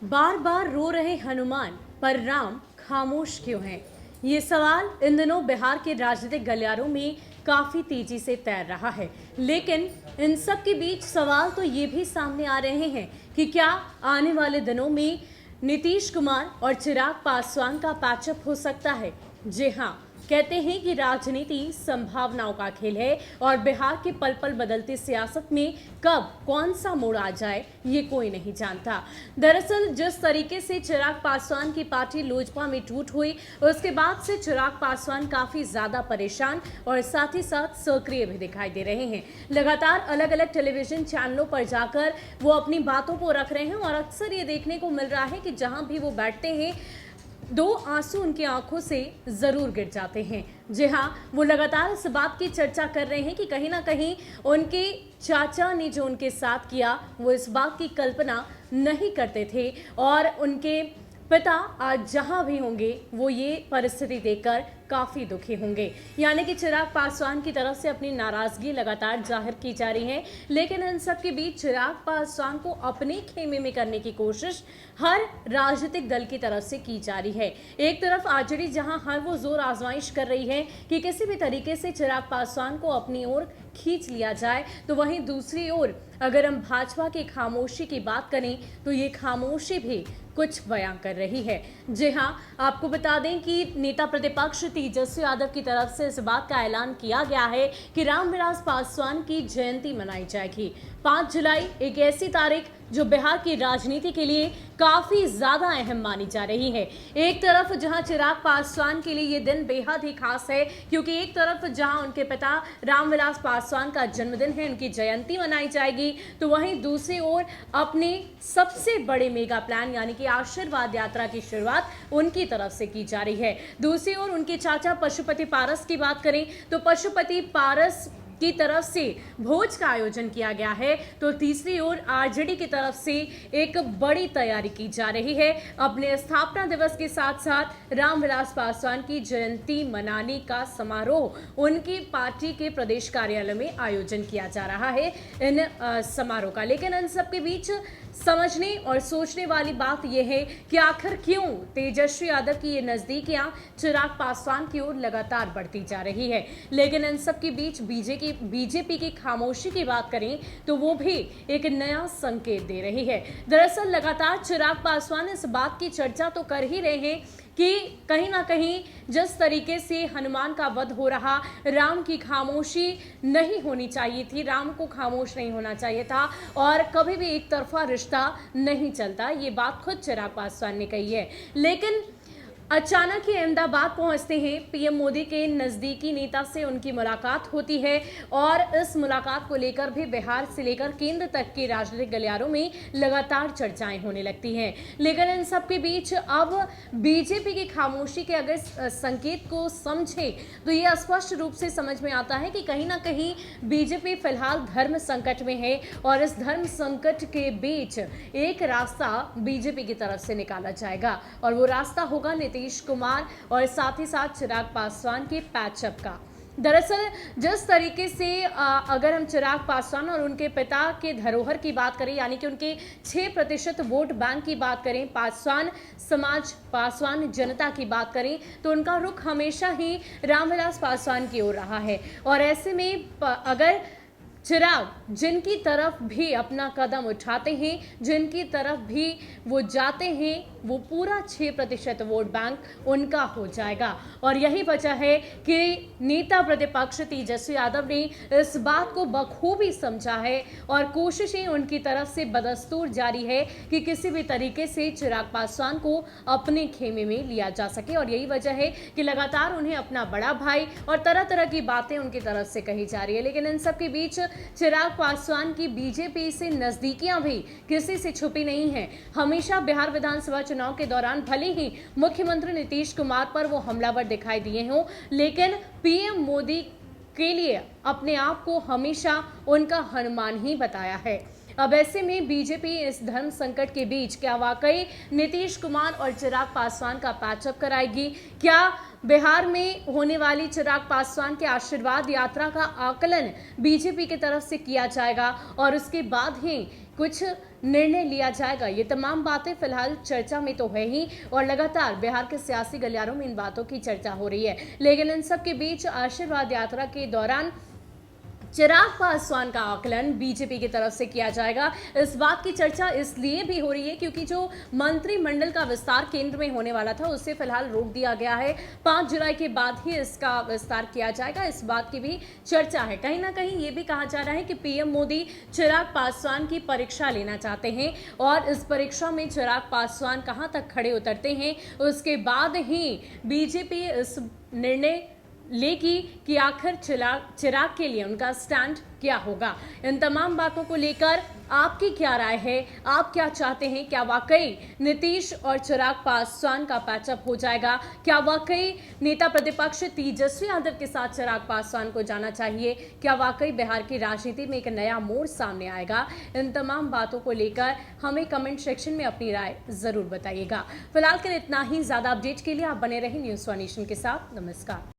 बार बार रो रहे हनुमान पर राम खामोश क्यों हैं? ये सवाल इन दिनों बिहार के राजनीतिक गलियारों में काफी तेजी से तैर रहा है। लेकिन इन सब के बीच सवाल तो ये भी सामने आ रहे हैं कि क्या आने वाले दिनों में नीतीश कुमार और चिराग पासवान का पैचअप हो सकता है? जी हाँ, कहते हैं कि राजनीति संभावनाओं का खेल है और बिहार के पल पल बदलती सियासत में कब कौन सा मोड़ आ जाए ये कोई नहीं जानता। दरअसल जिस तरीके से चिराग पासवान की पार्टी लोजपा में टूट हुई, उसके बाद से चिराग पासवान काफी ज्यादा परेशान और साथ ही साथ सक्रिय भी दिखाई दे रहे हैं। लगातार अलग अलग टेलीविजन चैनलों पर जाकर वो अपनी बातों को रख रहे हैं और अक्सर ये देखने को मिल रहा है कि जहां भी वो बैठते हैं दो आंसू उनकी आंखों से जरूर गिर जाते हैं। जी हाँ, वो लगातार इस बात की चर्चा कर रहे हैं कि कहीं ना कहीं उनके चाचा ने जो उनके साथ किया वो इस बात की कल्पना नहीं करते थे और उनके पिता आज जहां भी होंगे वो ये परिस्थिति देखकर काफी दुखी होंगे। यानी कि चिराग पासवान की तरफ से अपनी नाराजगी लगातार जाहिर की जा रही है, लेकिन इन सब के बीच चिराग पासवान को अपने खेमे में करने की कोशिश हर राजनीतिक दल की तरफ से की जा रही है। एक तरफ आरजेडी जहां हर वो जोर आजमाइश कर रही है कि किसी भी तरीके से चिराग पासवान को अपनी ओर खींच लिया जाए, तो वहीं दूसरी ओर अगर हम भाजपा की खामोशी की बात करें तो ये खामोशी भी कुछ बयां कर रही है। जी हाँ, आपको बता दें कि नेता प्रतिपक्ष तेजस्वी यादव की तरफ से इस बात का ऐलान किया गया है कि रामविलास पासवान की जयंती मनाई जाएगी। 5 जुलाई एक ऐसी तारीख जो बिहार की राजनीति के लिए काफी ज्यादा अहम मानी जा रही है। एक तरफ जहां चिराग पासवान के लिए ये दिन बेहद ही खास है, क्योंकि एक तरफ जहां उनके पिता रामविलास पासवान का जन्मदिन है, उनकी जयंती मनाई जाएगी, तो वहीं दूसरी ओर अपने सबसे बड़े मेगा प्लान यानी कि आशीर्वाद यात्रा की शुरुआत उनकी तरफ से की जा रही है। दूसरी ओर उनके चाचा पशुपति पारस की बात करें तो पशुपति पारस की तरफ से भोज का आयोजन किया गया है, तो तीसरी ओर आरजेडी की तरफ से एक बड़ी तैयारी की जा रही है। अपने स्थापना दिवस के साथ साथ रामविलास पासवान की जयंती मनाने का समारोह उनकी पार्टी के प्रदेश कार्यालय में आयोजन किया जा रहा है इन समारोह का। लेकिन इन सब के बीच समझने और सोचने वाली बात यह है कि आखिर क्यों तेजस्वी यादव की ये नजदीकियां चिराग पासवान की ओर लगातार बढ़ती जा रही है। लेकिन इन सब के बीच बीजेपी की खामोशी की बात करें तो वो भी एक नया संकेत दे रही है। दरअसल लगातार चिराग पासवान इस बात की चर्चा तो कर ही रहे हैं कि कहीं ना कहीं जिस तरीके से हनुमान का वध हो रहा, राम की खामोशी नहीं होनी चाहिए थी, राम को खामोश नहीं होना चाहिए था और कभी भी एक तरफा रिश्ता नहीं चलता, ये बात खुद चिराग पासवान ने कही है। लेकिन अचानक ही अहमदाबाद पहुंचते हैं पीएम मोदी के नजदीकी नेता से उनकी मुलाकात होती है और इस मुलाकात को लेकर भी बिहार से लेकर केंद्र तक के राजनीतिक गलियारों में लगातार चर्चाएं होने लगती हैं। लेकिन इन सब के बीच अब बीजेपी की खामोशी के अगर संकेत को समझे तो ये स्पष्ट रूप से समझ में आता है कि कहीं ना कहीं बीजेपी फिलहाल धर्म संकट में है और इस धर्म संकट के बीच एक रास्ता बीजेपी की तरफ से निकाला जाएगा और वो रास्ता होगा नीतीश कुमार और साथ ही साथ चिराग पासवान के पैचअप का। दरअसल जिस तरीके से अगर हम चिराग पासवान और उनके पिता के धरोहर की बात करें यानी कि उनके 6% वोट बैंक की बात करें, पासवान समाज, पासवान जनता की बात करें तो उनका रुख हमेशा ही रामविलास पासवान की ओर रहा है। और ऐसे में अगर चिराग जिनकी तरफ भी अपना कदम उठाते हैं, जिनकी तरफ भी वो जाते हैं, वो पूरा 6% वोट बैंक उनका हो जाएगा। और यही वजह है कि नेता प्रतिपक्ष तेजस्वी यादव ने इस बात को बखूबी समझा है और कोशिशें उनकी तरफ से बदस्तूर जारी है कि किसी भी तरीके से चिराग पासवान को अपने खेमे में लिया जा सके। और यही वजह है कि लगातार उन्हें अपना बड़ा भाई और तरह तरह की बातें उनकी तरफ से कही जा रही है। लेकिन इन सब के बीच चिराग पासवान की बीजेपी से नजदीकियां भी किसी से छुपी नहीं है। हमेशा बिहार विधानसभा चुनाव के दौरान भले ही मुख्यमंत्री नीतीश कुमार पर वो हमलावर दिखाई दिए हों, लेकिन पीएम मोदी के लिए अपने आप को हमेशा उनका हनुमान ही बताया है। अब ऐसे में बीजेपी इस धर्म संकट के बीच क्या वाकई नीतीश कुमार और चिराग पासवान का पैचअप कराएगी? क्या बिहार में होने वाली चिराग पासवान के आशीर्वाद यात्रा का आकलन बीजेपी की तरफ से किया जाएगा और उसके बाद ही कुछ निर्णय लिया जाएगा? ये तमाम बातें फिलहाल चर्चा में तो है ही और लगातार बिहार के सियासी गलियारों में इन बातों की चर्चा हो रही है। लेकिन इन सब के बीच आशीर्वाद यात्रा के दौरान चिराग पासवान का आकलन बीजेपी की तरफ से किया जाएगा। इस बात की चर्चा इसलिए भी हो रही है क्योंकि जो मंत्रिमंडल का विस्तार केंद्र में होने वाला था उसे फिलहाल रोक दिया गया है। 5 जुलाई के बाद ही इसका विस्तार किया जाएगा, इस बात की भी चर्चा है। कहीं ना कहीं ये भी कहा जा रहा है कि पीएम मोदी चिराग पासवान की परीक्षा लेना चाहते हैं और इस परीक्षा में चिराग पासवान कहां तक खड़े उतरते हैं उसके बाद ही बीजेपी इस निर्णय लेगी कि आखिर चिराग के लिए उनका स्टैंड क्या होगा। इन तमाम बातों को लेकर आपकी क्या राय है? आप क्या चाहते हैं? क्या वाकई नीतीश और चिराग पासवान का पैचअप हो जाएगा? क्या वाकई नेता प्रतिपक्ष तेजस्वी यादव के साथ चिराग पासवान को जाना चाहिए? क्या वाकई बिहार की राजनीति में एक नया मोड़ सामने आएगा? इन तमाम बातों को लेकर हमें कमेंट सेक्शन में अपनी राय जरूर बताइएगा। फिलहाल के लिए इतना ही। ज्यादा अपडेट के लिए आप बने रहिए न्यूज़ वन नेशन के साथ। नमस्कार।